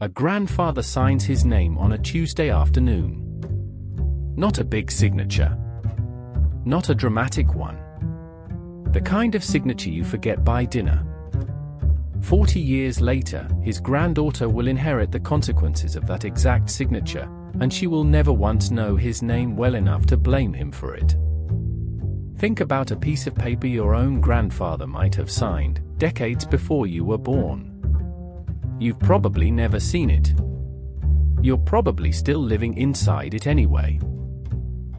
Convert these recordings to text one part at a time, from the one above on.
A grandfather signs his name on a Tuesday afternoon. Not a big signature. Not a dramatic one. The kind of signature you forget by dinner. 40 years later, his granddaughter will inherit the consequences of that exact signature, and she will never once know his name well enough to blame him for it. Think about a piece of paper your own grandfather might have signed, decades before you were born. You've probably never seen it. You're probably still living inside it anyway.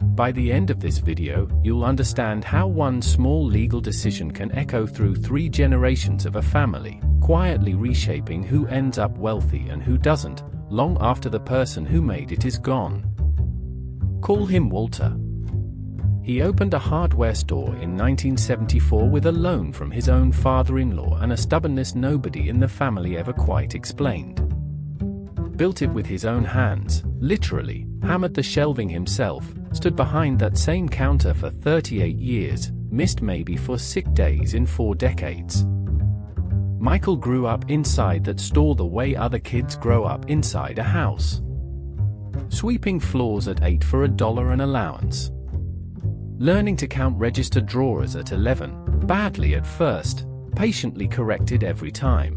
By the end of this video, you'll understand how one small legal decision can echo through 3 generations of a family, quietly reshaping who ends up wealthy and who doesn't, long after the person who made it is gone. Call him Walter. He opened a hardware store in 1974 with a loan from his own father-in-law and a stubbornness nobody in the family ever quite explained. Built it with his own hands, literally, hammered the shelving himself, stood behind that same counter for 38 years, missed maybe for sick days in 4 decades. Michael grew up inside that store the way other kids grow up inside a house. Sweeping floors at 8 for $1 an allowance. Learning to count register drawers at 11, badly at first, patiently corrected every time.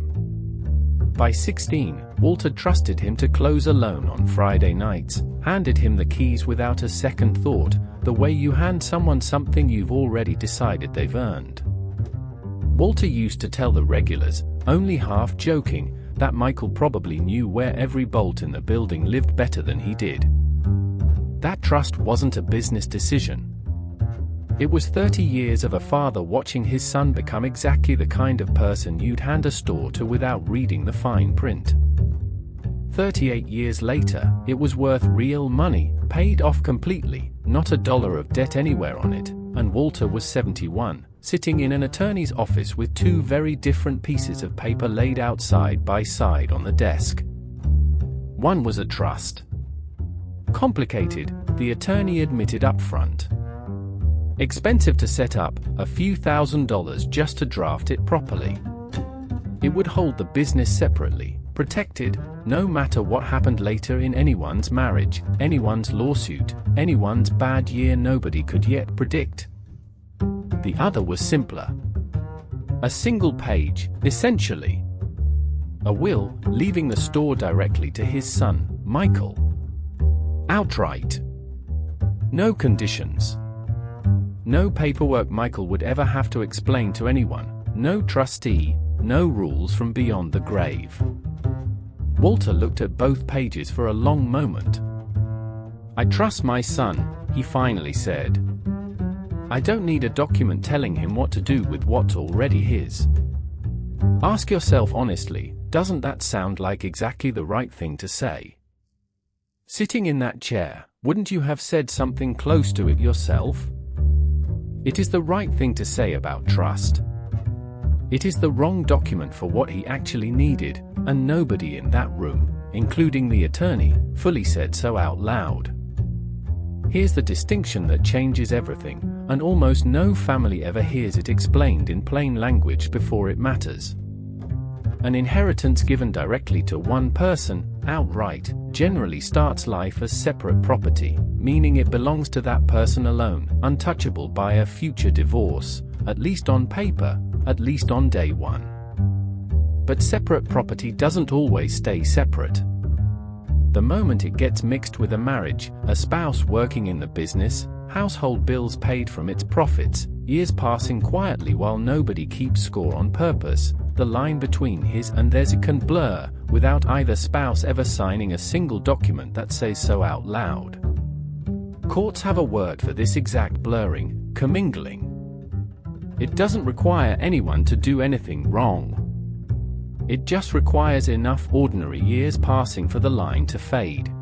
By 16, Walter trusted him to close a loan on Friday nights, handed him the keys without a second thought, the way you hand someone something you've already decided they've earned. Walter used to tell the regulars, only half joking, that Michael probably knew where every bolt in the building lived better than he did. That trust wasn't a business decision. It was 30 years of a father watching his son become exactly the kind of person you'd hand a store to without reading the fine print. 38 years later, it was worth real money, paid off completely, not $1 of debt anywhere on it, and Walter was 71, sitting in an attorney's office with 2 very different pieces of paper laid out side by side on the desk. One was a trust. Complicated, the attorney admitted up front. Expensive to set up, a few $1,000s just to draft it properly. It would hold the business separately, protected, no matter what happened later in anyone's marriage, anyone's lawsuit, anyone's bad year nobody could yet predict. The other was simpler. A single page, essentially. A will, leaving the store directly to his son, Michael. Outright. No conditions. No paperwork Michael would ever have to explain to anyone, no trustee, no rules from beyond the grave. Walter looked at both pages for a long moment. "I trust my son," he finally said. "I don't need a document telling him what to do with what's already his." Ask yourself honestly, doesn't that sound like exactly the right thing to say? Sitting in that chair, wouldn't you have said something close to it yourself? It is the right thing to say about trust. It is the wrong document for what he actually needed, and nobody in that room, including the attorney, fully said so out loud. Here's the distinction that changes everything, and almost no family ever hears it explained in plain language before it matters. An inheritance given directly to one person, outright, generally starts life as separate property, meaning it belongs to that person alone, untouchable by a future divorce, at least on paper, at least on day one. But separate property doesn't always stay separate. The moment it gets mixed with a marriage, a spouse working in the business, household bills paid from its profits, years passing quietly while nobody keeps score on purpose, the line between his and theirs can blur, without either spouse ever signing a single document that says so out loud. Courts have a word for this exact blurring, commingling. It doesn't require anyone to do anything wrong. It just requires enough ordinary years passing for the line to fade.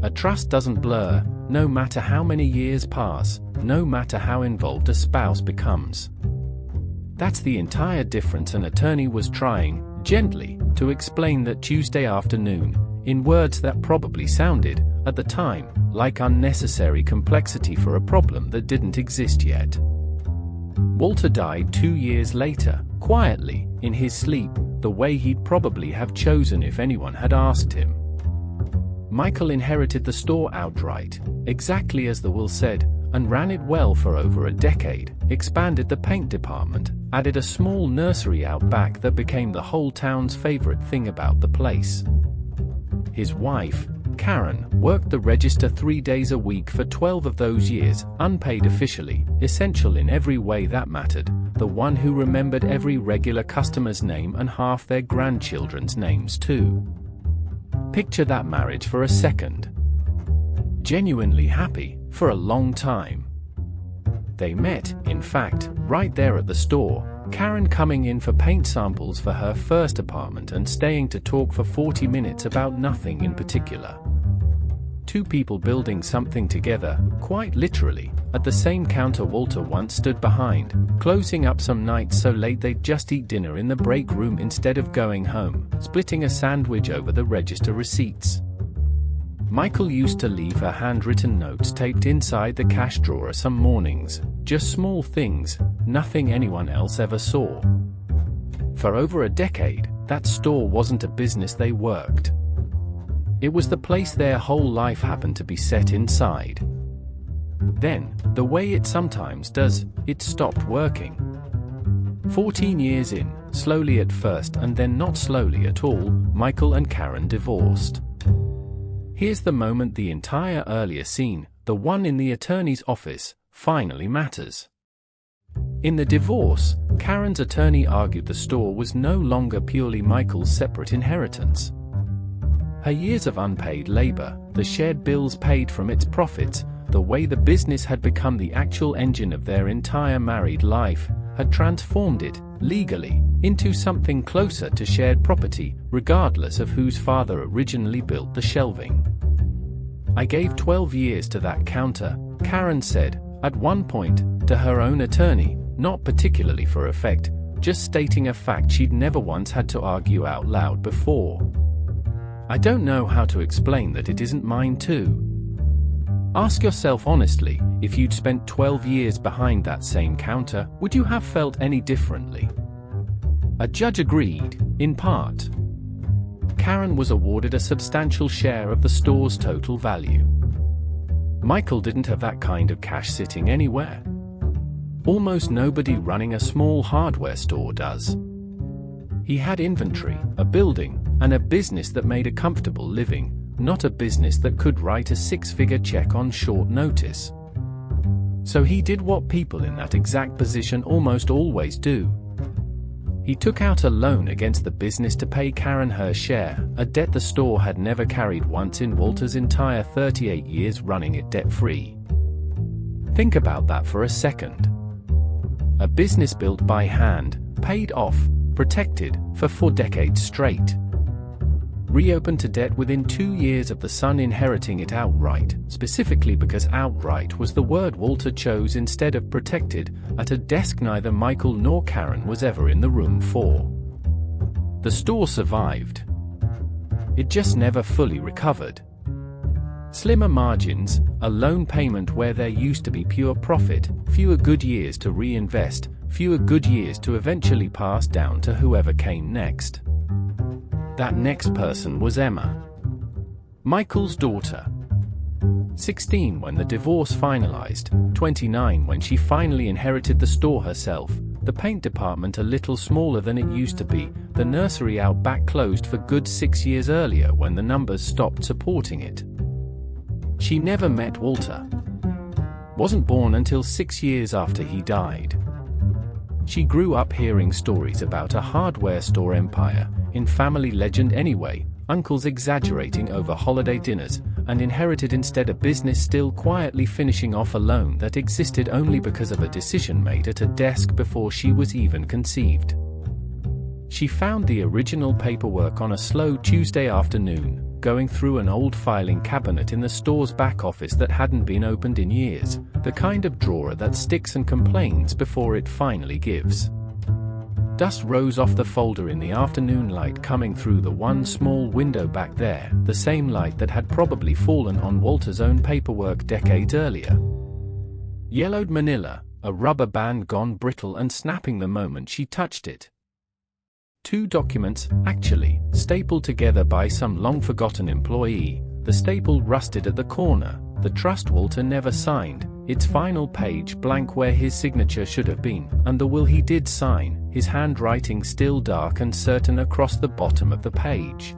A trust doesn't blur, no matter how many years pass, no matter how involved a spouse becomes. That's the entire difference an attorney was trying, gently, to explain that Tuesday afternoon, in words that probably sounded, at the time, like unnecessary complexity for a problem that didn't exist yet. Walter died 2 years later, quietly, in his sleep, the way he'd probably have chosen if anyone had asked him. Michael inherited the store outright, exactly as the will said, and ran it well for over a decade, expanded the paint department, added a small nursery out back that became the whole town's favorite thing about the place. His wife, Karen, worked the register 3 days a week for 12 of those years, unpaid officially, essential in every way that mattered, the one who remembered every regular customer's name and half their grandchildren's names too. Picture that marriage for a second. Genuinely happy, for a long time. They met, in fact, right there at the store, Karen coming in for paint samples for her first apartment and staying to talk for 40 minutes about nothing in particular. Two people building something together, quite literally, at the same counter Walter once stood behind, closing up some nights so late they'd just eat dinner in the break room instead of going home, splitting a sandwich over the register receipts. Michael used to leave her handwritten notes taped inside the cash drawer some mornings, just small things, nothing anyone else ever saw. For over a decade, that store wasn't a business they worked. It was the place their whole life happened to be set inside. Then, the way it sometimes does, it stopped working. 14 years in, slowly at first and then not slowly at all, Michael and Karen divorced. Here's the moment the entire earlier scene, the one in the attorney's office, finally matters. In the divorce, Karen's attorney argued the store was no longer purely Michael's separate inheritance. Her years of unpaid labor, the shared bills paid from its profits, the way the business had become the actual engine of their entire married life, had transformed it, legally, into something closer to shared property, regardless of whose father originally built the shelving. "I gave 12 years to that counter," Karen said, at one point, to her own attorney, not particularly for effect, just stating a fact she'd never once had to argue out loud before. "I don't know how to explain that it isn't mine too." Ask yourself honestly, if you'd spent 12 years behind that same counter, would you have felt any differently? A judge agreed, in part. Karen was awarded a substantial share of the store's total value. Michael didn't have that kind of cash sitting anywhere. Almost nobody running a small hardware store does. He had inventory, a building, and a business that made a comfortable living, not a business that could write a six-figure check on short notice. So he did what people in that exact position almost always do. He took out a loan against the business to pay Karen her share, a debt the store had never carried once in Walter's entire 38 years running it debt-free. Think about that for a second. A business built by hand, paid off, protected, for 4 decades straight. Reopened to debt within 2 years of the son inheriting it outright, specifically because outright was the word Walter chose instead of protected, at a desk neither Michael nor Karen was ever in the room for. The store survived. It just never fully recovered. Slimmer margins, a loan payment where there used to be pure profit, fewer good years to reinvest, fewer good years to eventually pass down to whoever came next. That next person was Emma, Michael's daughter. 16 when the divorce finalized, 29 when she finally inherited the store herself, the paint department a little smaller than it used to be, the nursery out back closed for good 6 years earlier when the numbers stopped supporting it. She never met Walter. Wasn't born until 6 years after he died. She grew up hearing stories about a hardware store empire, in family legend anyway, uncles exaggerating over holiday dinners, and inherited instead a business still quietly finishing off a loan that existed only because of a decision made at a desk before she was even conceived. She found the original paperwork on a slow Tuesday afternoon, going through an old filing cabinet in the store's back office that hadn't been opened in years, the kind of drawer that sticks and complains before it finally gives. Dust rose off the folder in the afternoon light coming through the one small window back there, the same light that had probably fallen on Walter's own paperwork decades earlier. Yellowed manila, a rubber band gone brittle and snapping the moment she touched it. 2 documents, actually, stapled together by some long-forgotten employee. The staple rusted at the corner, the trust Walter never signed, its final page blank where his signature should have been, and the will he did sign, his handwriting still dark and certain across the bottom of the page.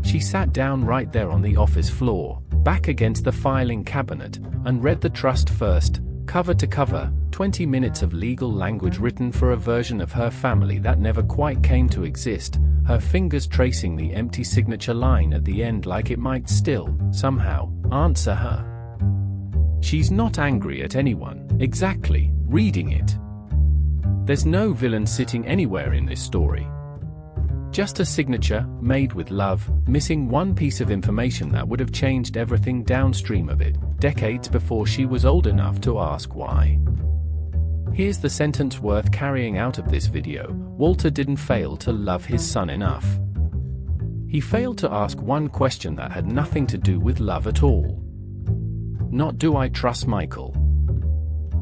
She sat down right there on the office floor, back against the filing cabinet, and read the trust first, cover to cover, 20 minutes of legal language written for a version of her family that never quite came to exist, her fingers tracing the empty signature line at the end like it might still, somehow, answer her. She's not angry at anyone, exactly, reading it. There's no villain sitting anywhere in this story. Just a signature, made with love, missing one piece of information that would have changed everything downstream of it, decades before she was old enough to ask why. Here's the sentence worth carrying out of this video: Walter didn't fail to love his son enough. He failed to ask one question that had nothing to do with love at all. Not do I trust Michael?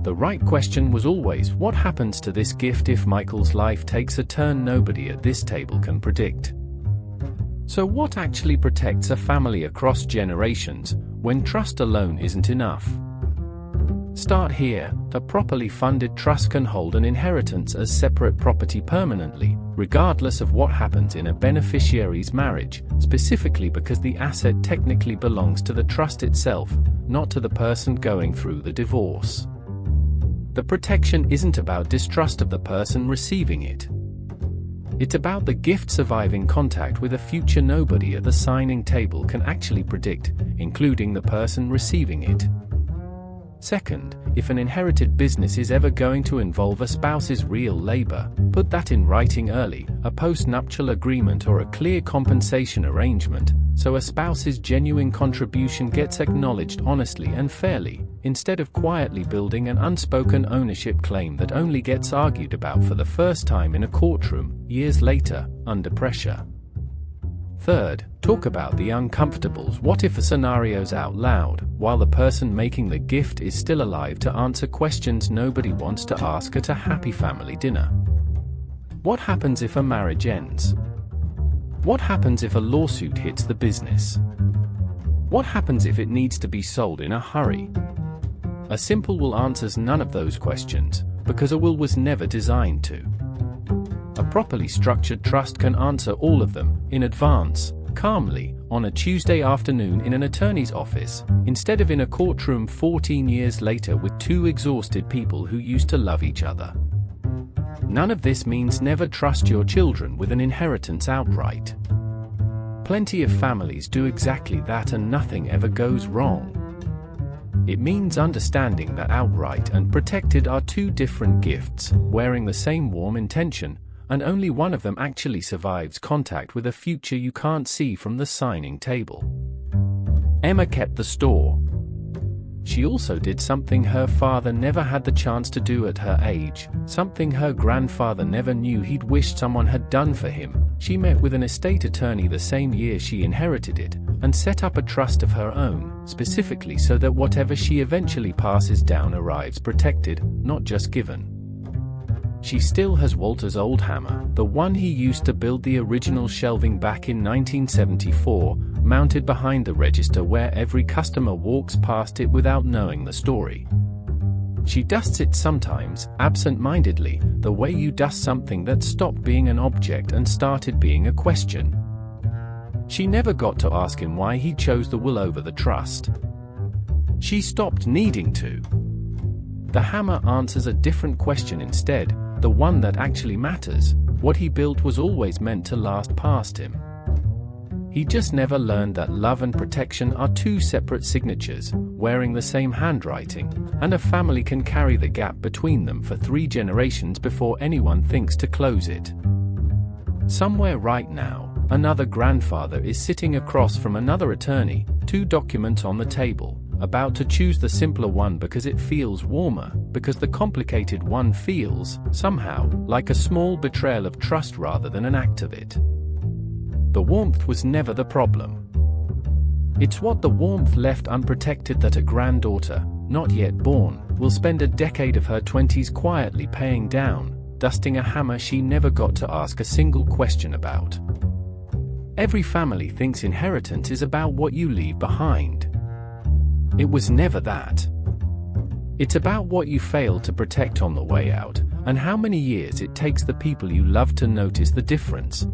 The right question was always, what happens to this gift if Michael's life takes a turn nobody at this table can predict? So what actually protects a family across generations, when trust alone isn't enough? Start here. A properly funded trust can hold an inheritance as separate property permanently, regardless of what happens in a beneficiary's marriage, specifically because the asset technically belongs to the trust itself, not to the person going through the divorce. The protection isn't about distrust of the person receiving it. It's about the gift surviving contact with a future nobody at the signing table can actually predict, including the person receiving it. Second, if an inherited business is ever going to involve a spouse's real labor, put that in writing early, a post-nuptial agreement or a clear compensation arrangement, so a spouse's genuine contribution gets acknowledged honestly and fairly, instead of quietly building an unspoken ownership claim that only gets argued about for the first time in a courtroom, years later, under pressure. Third, talk about the uncomfortables what-if scenarios out loud, while the person making the gift is still alive to answer questions nobody wants to ask at a happy family dinner. What happens if a marriage ends? What happens if a lawsuit hits the business? What happens if it needs to be sold in a hurry? A simple will answers none of those questions, because a will was never designed to. A properly structured trust can answer all of them, in advance, calmly, on a Tuesday afternoon in an attorney's office, instead of in a courtroom 14 years later with 2 exhausted people who used to love each other. None of this means never trust your children with an inheritance outright. Plenty of families do exactly that and nothing ever goes wrong. It means understanding that outright and protected are 2 different gifts, wearing the same warm intention, and only one of them actually survives contact with a future you can't see from the signing table. Emma kept the store. She also did something her father never had the chance to do at her age, something her grandfather never knew he'd wished someone had done for him. She met with an estate attorney the same year she inherited it, and set up a trust of her own, specifically so that whatever she eventually passes down arrives protected, not just given. She still has Walter's old hammer, the one he used to build the original shelving back in 1974, mounted behind the register where every customer walks past it without knowing the story. She dusts it sometimes, absent-mindedly, the way you dust something that stopped being an object and started being a question. She never got to ask him why he chose the will over the trust. She stopped needing to. The hammer answers a different question instead, the one that actually matters. What he built was always meant to last past him. He just never learned that love and protection are 2 separate signatures, wearing the same handwriting, and a family can carry the gap between them for 3 generations before anyone thinks to close it. Somewhere right now, another grandfather is sitting across from another attorney, 2 documents on the table, about to choose the simpler one because it feels warmer, because the complicated one feels, somehow, like a small betrayal of trust rather than an act of it. The warmth was never the problem. It's what the warmth left unprotected that a granddaughter, not yet born, will spend a decade of her 20s quietly paying down, dusting a hammer she never got to ask a single question about. Every family thinks inheritance is about what you leave behind. It was never that. It's about what you failed to protect on the way out, and how many years it takes the people you love to notice the difference.